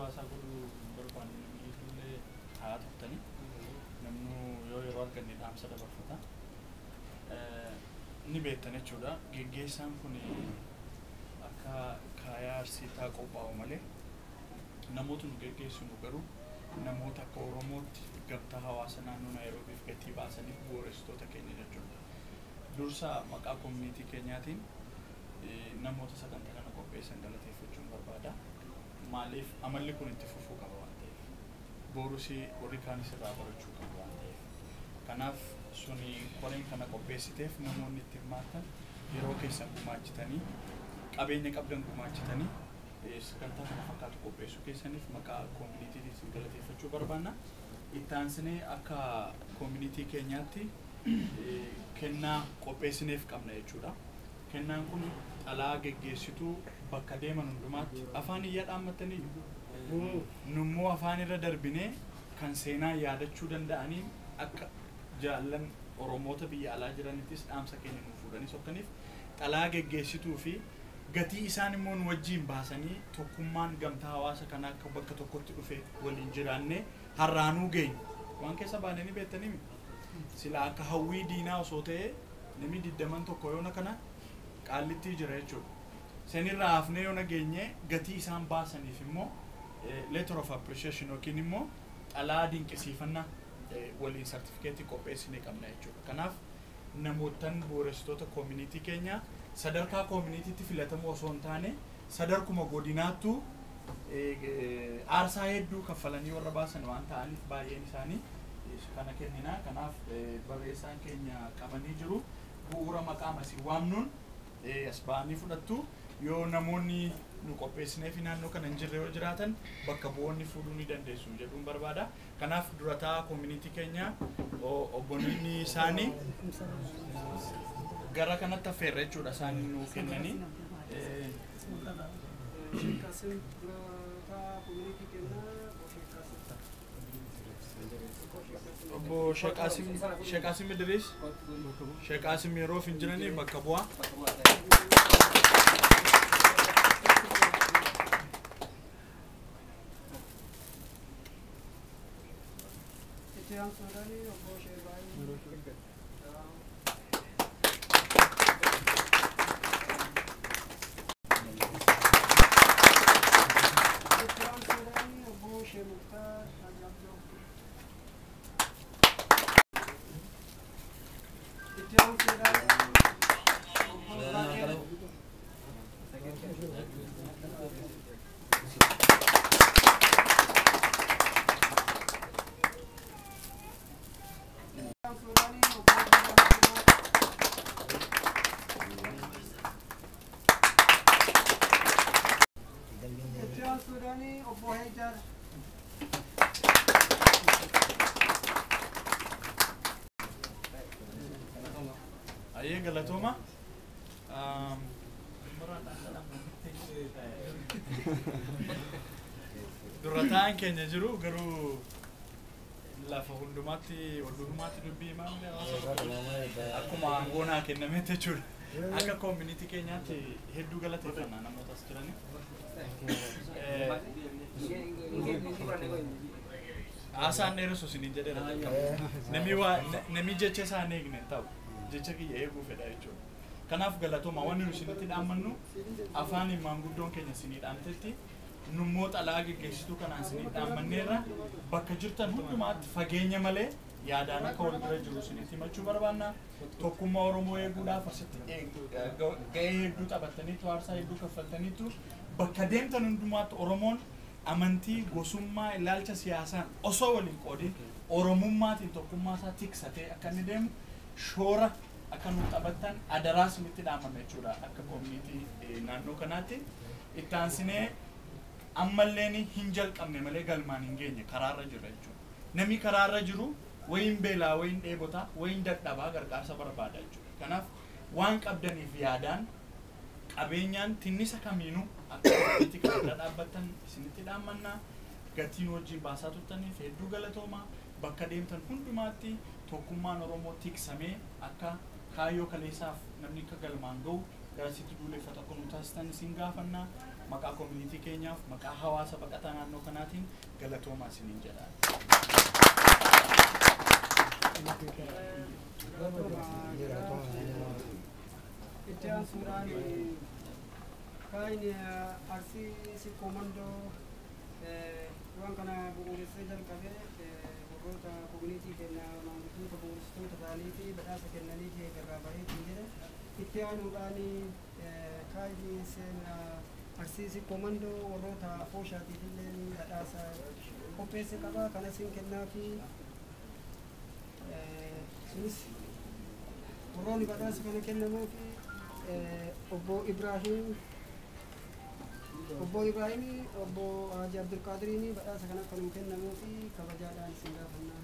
hawaasa godhuu barbaanne namni illee haa tuqtanii namnu yoo yeroo arganne dhaamsa dabarfata. Ni beektan jechuudha. Geggeessaan kun akka kaayaa Arsiitaa qophaa'u malee namoota nu geggeessu nu garuu namoota akka Oromootti gamtaa hawaasa naannoo Naayiroobiif gatii baasaniif bu'uureessitoota keenya jechuudha. Dursa maqaa koominiitii keenyaatiin namoota sagantaa kana qopheessan galateeffachuun barbaada. Maaliif amalli kun itti fufuu qaba waan ta'eef boorusii warri kaanis irraa barachuu qabu waan ta'eef kanaaf suni qoreen kana qopheessiteef namoonni itti hirmaatan yeroo keessan gumaachitanii qabeenya qabdan gumaachitanii sagantaa kana fakkaatu qopheessuu keessaniif maqaa koominiitiitiin galateeffachuu barbaanna. Ittaansine akka koominiitii keenyaatti kennaa qopheessineef qabna jechuudha. Kennaan kun dhalaa geggeessituu bakka deeman hundumaatti afaan iyyaa dhaammatanii nummoo afaan irra darbinee kan seenaa yaadachuu danda'anii akka jaallan Oromoota biyya alaa jiranittis dhaamsa keenya nuuf fuudhanii sokkaniif dhalaa geggeessituu fi gatii isaan immoo nu wajjiin baasanii tokkummaan gamtaa hawaasa kanaa akka bakka tokkotti dhufee waliin jiraannee har'aanuu geenyu waan keessa baananii beektanii sila akka hawwii diinaa osoo ta'ee namni 21 yoona kana qaallitti jira jechuudha. Senirraa hafnee yoo nageenye gatii isaan baasaniif immoo letter of appreciation yookiin immoo dhalaa dinqisiifannaa waliin sartifikeetii qopheessinee qabna jechuudha. Kanaaf namootan bu'uureessitoota koominiitii keenya sadarkaa koominiitiitti filatamu osoo hin taane sadarkuma godinaattuu aarsaa hedduu kaffalanii warra baasan waan ta'aniif baay'een isaanii kana kennina. Kanaaf barreessaan keenya qabanii jiru bu'uura maqaa masii waamnuun as ba'anii fudhattu. Yoo namoonni nu qopheessineef naannoo kana hin jirre yoo jiraatan bakka bu'oonni fuudhuu ni dandeessu jedhuun barbaada. Kanaaf durataa koominiitii keenya obboonni isaanii gara kanatti affeerra jechuudha isaanii nuu kennanii. Obbo Sheek Qaasim Idris, Sheek Qaasim yeroo hin jiranii bakka bu'aa. Aye galatoma. Durataan keenya jiru garuu lafa hundumaatti waldurumaatti dubbii maamlee akkuma aangoonaa kennamee jechuudha. Akka koominiitii keenyaatti hedduu galateeffannaa namoota as jiraniif. Asaan dheeressu isiniin jedheera. Namni jecha isaan eegne ta'u jecha kiyya eeguu fedha jechuudha. Kanaaf galatoma wanni nu isinitti dhaammannu afaaniin maanguddoon keenya isinii dhaamtetti nummoo dhalaa geggeessituu kanaan isinii dhaammanneerra bakka jirtan hundumaatti fageenya malee yaadaan akka wal bira jiru isinitti himachuu barbaanna. Tokkummaa Oromoo eeguudhaaf asitti ga'ee hedduu taphattaniitu aarsaa hedduu kaffaltaniitu bakka deemtan hundumaatti Oromoon amantii gosummaa ilaalcha siyaasaan osoo waliin qoodin Oromummaatiin tokkummaa isaa tiksatee akka inni deemu shoora akka nu taphattan adaraa isinitti dhaamame jechuudha. Akka koominiitii naannoo kanaatti itti aansinee ammalleen hin jalqabne malee galmaan hin geenye karaarra jira jechuudha. Namni karaarra jiru wayin beelaa wayin dheebotaa wayin dadhabaa gargaarsa barbaada jechuudha. Kanaaf waan qabdaniif yaadaan qabeenyaan tinnisa kamiinuu akka itti kana dhaabbattan isinitti dhaammannaa. Gatiin wajjin baasaa turtaniif hedduu galatooma. Bakka deemtan hundumaatti tokkummaan Oromoo tiksamee akka kaayyoo kaleessaaf namni akka galmaan ga'u garasitti duuleeffatu akka nu taasisan isin gaafannaa. maqaa community keenyaaf maqaa hawaasa baqataa naannoo kanaatiin galatoomaa isiniin jedha. Itti suuraan kain arsi si komando waan kana bu'uuressee jalqabee warroota community keenya maanguddoota bu'uuristoota ta'anii fi badhaasa kennanii gargaa bareetiin jedhe itti aanuudhaan kaayni seen arsiisi komando warroota fooshaatiif illee badhaasa qopheesse qaba kana siin kennaa fi sunis warroonni badhaasa kana kennamuu fi obbo Ibrahim obbo Haji Abdul Qadirini badhaasa kana kan kennamuu fi kabajaadhaan isin gaafannaa.